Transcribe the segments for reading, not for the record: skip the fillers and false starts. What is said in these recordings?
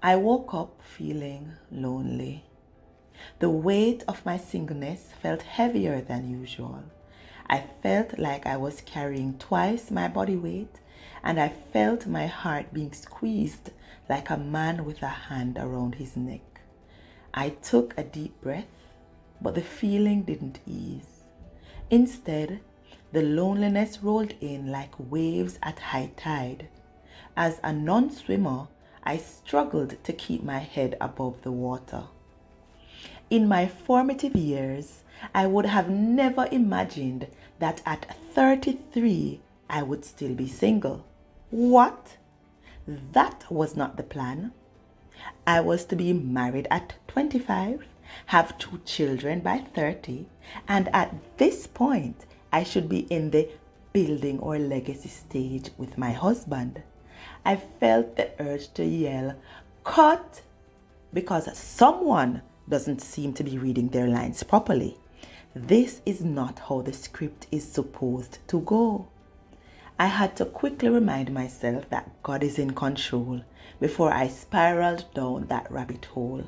I woke up feeling lonely. The weight of my singleness felt heavier than usual. I felt like I was carrying twice my body weight, and I felt my heart being squeezed like a man with a hand around his neck. I took a deep breath, but the feeling didn't ease. Instead, the loneliness rolled in like waves at high tide. As a non-swimmer, I struggled to keep my head above the water. In my formative years, I would have never imagined that at 33 I would still be single. What? That was not the plan. I was to be married at 25, have 2 children by 30, and at this point, I should be in the building or legacy stage with my husband. I felt the urge to yell, "Cut!" because someone doesn't seem to be reading their lines properly. This is not how the script is supposed to go. I had to quickly remind myself that God is in control before I spiraled down that rabbit hole.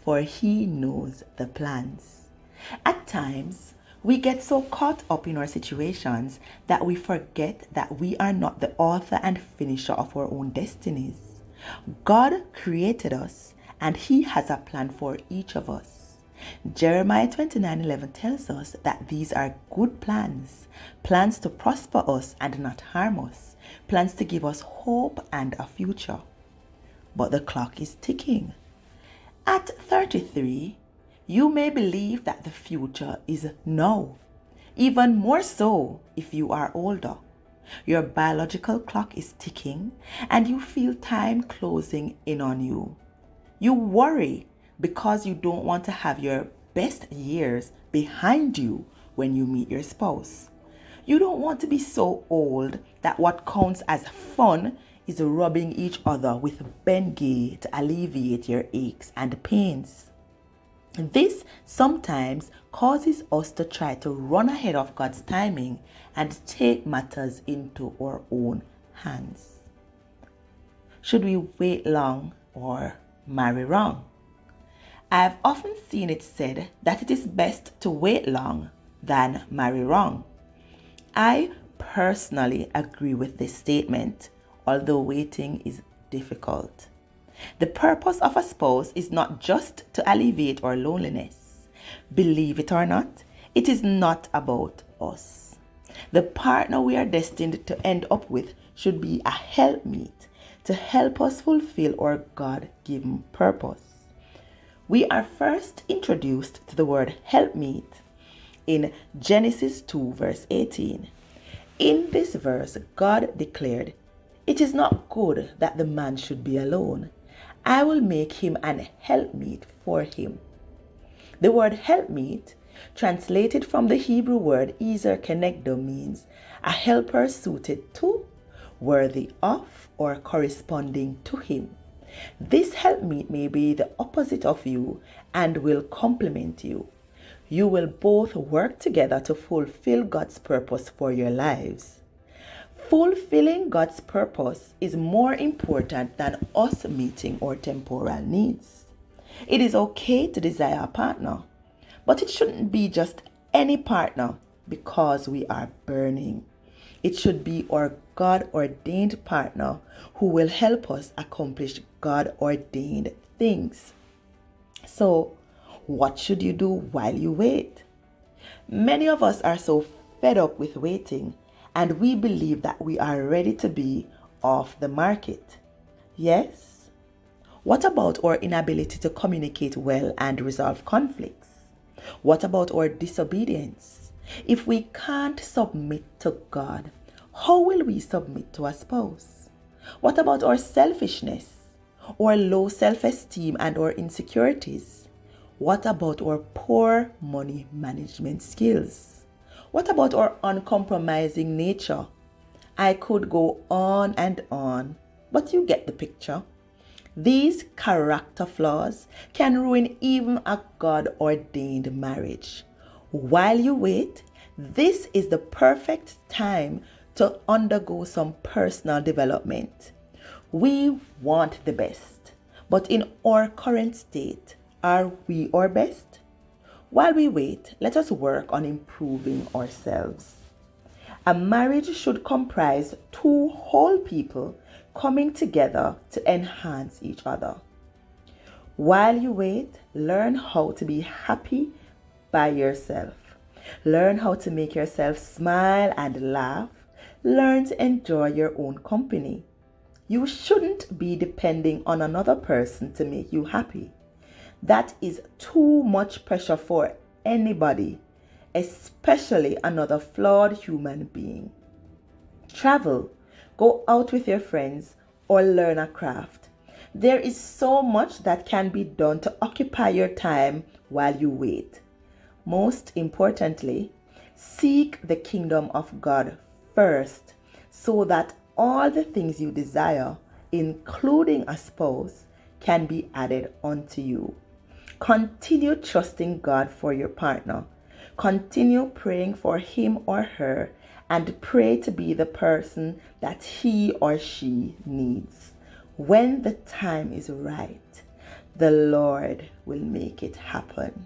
For He knows the plans. At times, we get so caught up in our situations that we forget that we are not the author and finisher of our own destinies. God created us and He has a plan for each of us. Jeremiah 29:11 tells us that these are good plans, plans to prosper us and not harm us, plans to give us hope and a future. But the clock is ticking. At 33, you may believe that the future is now, even more so if you are older. Your biological clock is ticking and you feel time closing in on you. You worry because you don't want to have your best years behind you when you meet your spouse. You don't want to be so old that what counts as fun is rubbing each other with Bengay to alleviate your aches and pains. This sometimes causes us to try to run ahead of God's timing and take matters into our own hands. Should we wait long or marry wrong? I've often seen it said that it is best to wait long than marry wrong. I personally agree with this statement, although waiting is difficult. The purpose of a spouse is not just to alleviate our loneliness. Believe it or not, it is not about us. The partner we are destined to end up with should be a helpmeet to help us fulfill our God-given purpose. We are first introduced to the word helpmeet in Genesis 2 verse 18. In this verse, God declared, "It is not good that the man should be alone. I will make him an helpmeet for him." The word helpmeet, translated from the Hebrew word ezer kenegdo, means a helper suited to, worthy of, or corresponding to him. This helpmeet may be the opposite of you and will complement you. You will both work together to fulfill God's purpose for your lives. Fulfilling God's purpose is more important than us meeting our temporal needs. It is okay to desire a partner, but it shouldn't be just any partner because we are burning. It should be our God-ordained partner who will help us accomplish God-ordained things. So, what should you do while you wait? Many of us are so fed up with waiting, and we believe that we are ready to be off the market. Yes? What about our inability to communicate well and resolve conflicts? What about our disobedience? If we can't submit to God, how will we submit to a spouse? What about our selfishness, our low self-esteem, and our insecurities? What about our poor money management skills? What about our uncompromising nature? I could go on and on, but you get the picture. These character flaws can ruin even a God-ordained marriage. While you wait, this is the perfect time to undergo some personal development. We want the best, but in our current state, are we our best? While we wait, let us work on improving ourselves. A marriage should comprise two whole people coming together to enhance each other. While you wait, learn how to be happy by yourself. Learn how to make yourself smile and laugh. Learn to enjoy your own company. You shouldn't be depending on another person to make you happy. That is too much pressure for anybody, especially another flawed human being. Travel, go out with your friends, or learn a craft. There is so much that can be done to occupy your time while you wait. Most importantly, seek the kingdom of God first so that all the things you desire, including a spouse, can be added unto you. Continue trusting God for your partner. Continue praying for him or her and pray to be the person that he or she needs. When the time is right, the Lord will make it happen.